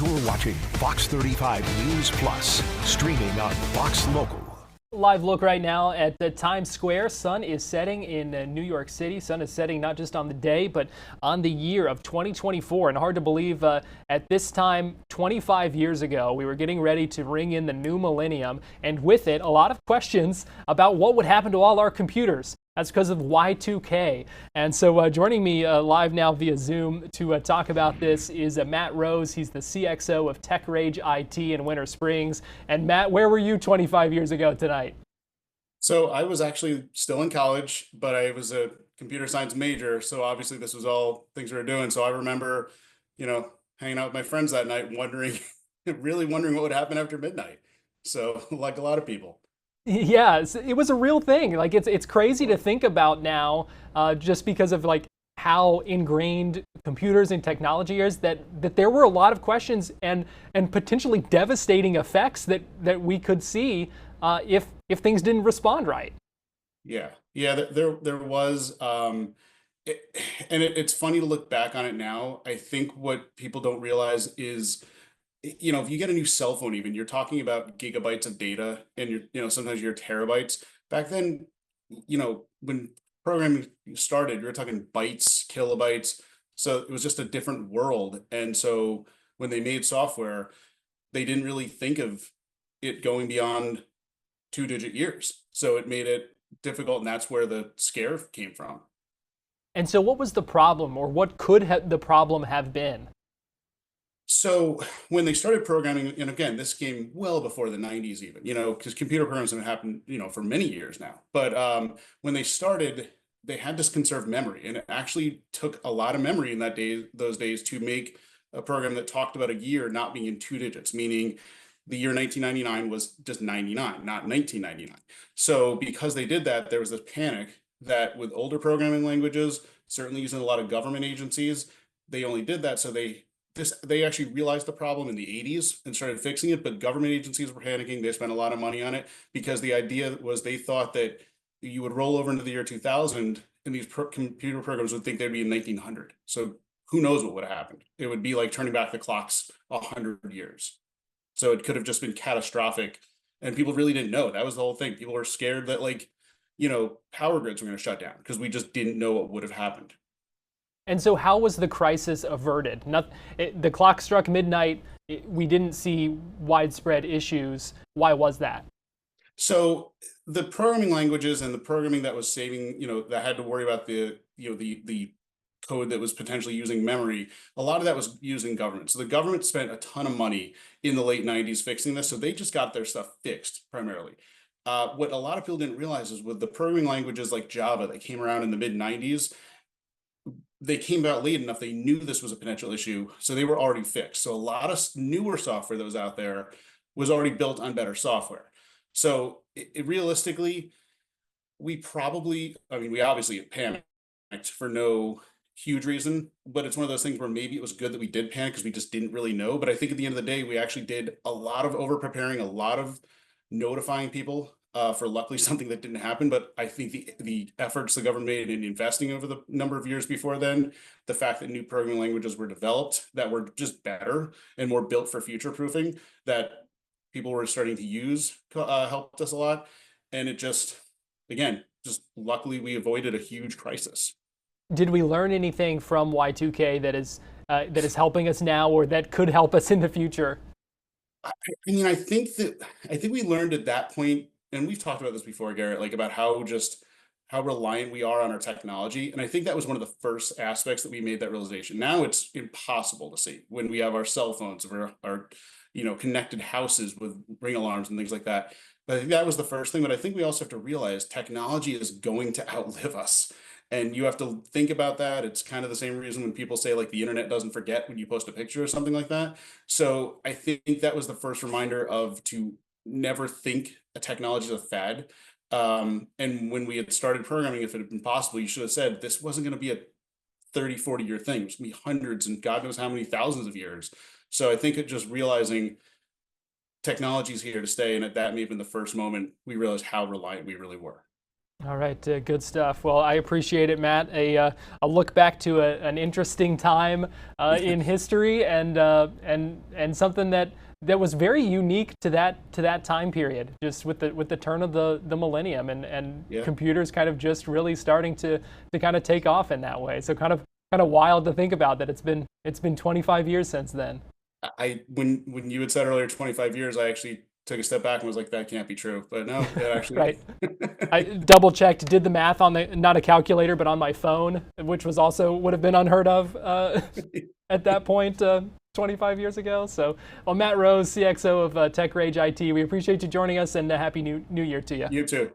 You're watching Fox 35 News Plus, streaming on Fox Local. Live look right now at the Times Square. Sun is setting in New York City. Sun is setting not just on the day, but on the year of 2024. And hard to believe at this time, 25 years ago, we were getting ready to ring in the new millennium. And with it, a lot of questions about what would happen to all our computers. That's because of Y2K. And so joining me live now via Zoom to talk about this is Matt Rose. He's the CXO of TechRage IT in Winter Springs. And Matt, where were you 25 years ago tonight? So I was actually still in college, but I was a computer science major. So obviously this was all things we were doing. So I remember, hanging out with my friends that night, wondering, really wondering what would happen after midnight. So like a lot of people. Yeah, it was a real thing. Like it's crazy to think about now, just because of like how ingrained computers and technology is. That there were a lot of questions and potentially devastating effects that we could see if things didn't respond right. Yeah, there was, it's funny to look back on it now. I think what people don't realize is, if you get a new cell phone, even you're talking about gigabytes of data, and sometimes you're terabytes. Back then, when programming started, you were talking bytes, kilobytes. So it was just a different world. And so when they made software, they didn't really think of it going beyond 2-digit years. So it made it difficult, and that's where the scare came from. And so what was the problem, or what could the problem have been? So when they started programming, and again, this came well before the 90s even, because computer programs have happened, for many years now. But when they started, they had to conserve memory, and it actually took a lot of memory in those days to make a program that talked about a year not being in 2 digits, meaning the year 1999 was just 99, not 1999. So because they did that, there was this panic that with older programming languages, certainly using a lot of government agencies, they only did that so they actually realized the problem in the 80s and started fixing it, but government agencies were panicking. They spent a lot of money on it because the idea was they thought that you would roll over into the year 2000 and these computer programs would think they'd be in 1900. So who knows what would have happened? It would be like turning back the clocks 100 years. So it could have just been catastrophic. And people really didn't know. That was the whole thing. People were scared that power grids were going to shut down because we just didn't know what would have happened. And so how was the crisis averted? The clock struck midnight. We didn't see widespread issues. Why was that? So the programming languages and the programming that was saving, that had to worry about the code that was potentially using memory, a lot of that was using government. So the government spent a ton of money in the late 90s fixing this. So they just got their stuff fixed primarily. What a lot of people didn't realize is with the programming languages like Java that came around in the mid 90s, they came out late enough, they knew this was a potential issue, so they were already fixed. So a lot of newer software that was out there was already built on better software. So realistically, we obviously panicked for no huge reason, but it's one of those things where maybe it was good that we did panic because we just didn't really know. But I think at the end of the day, we actually did a lot of over preparing, a lot of notifying people for luckily something that didn't happen. But I think the efforts the government made in investing over the number of years before then, the fact that new programming languages were developed that were just better and more built for future proofing that people were starting to use helped us a lot. And it just luckily we avoided a huge crisis. Did we learn anything from Y2K that is helping us now, or that could help us in the future? I think we learned at that point, and we've talked about this before, Garrett, like about how reliant we are on our technology. And I think that was one of the first aspects that we made that realization. Now it's impossible to see when we have our cell phones, our connected houses with ring alarms and things like that. But I think that was the first thing. But I think we also have to realize technology is going to outlive us. And you have to think about that. It's kind of the same reason when people say like the internet doesn't forget when you post a picture or something like that. So I think that was the first reminder to never think a technology is a fad. And when we had started programming, if it had been possible, you should have said this wasn't going to be a 30-40 year thing. It was going to be hundreds and God knows how many thousands of years. So I think just realizing technology is here to stay. And that may have been the first moment we realized how reliant we really were. All right, good stuff. Well, I appreciate it, Matt. A look back to an interesting time in history, and something that was very unique to that time period, just with the turn of the millennium, and Yeah. computers kind of just really starting to kind of take off in that way. So kind of wild to think about that. It's been 25 years since then. When you had said earlier 25 years, I actually took a step back and was like, that can't be true. But no, it actually Right. I double checked, did the math on not a calculator, but on my phone, which was also would have been unheard of at that point 25 years ago. So, well, Matt Rose, CXO of Tech Rage IT, we appreciate you joining us, and happy New Year to you. You too.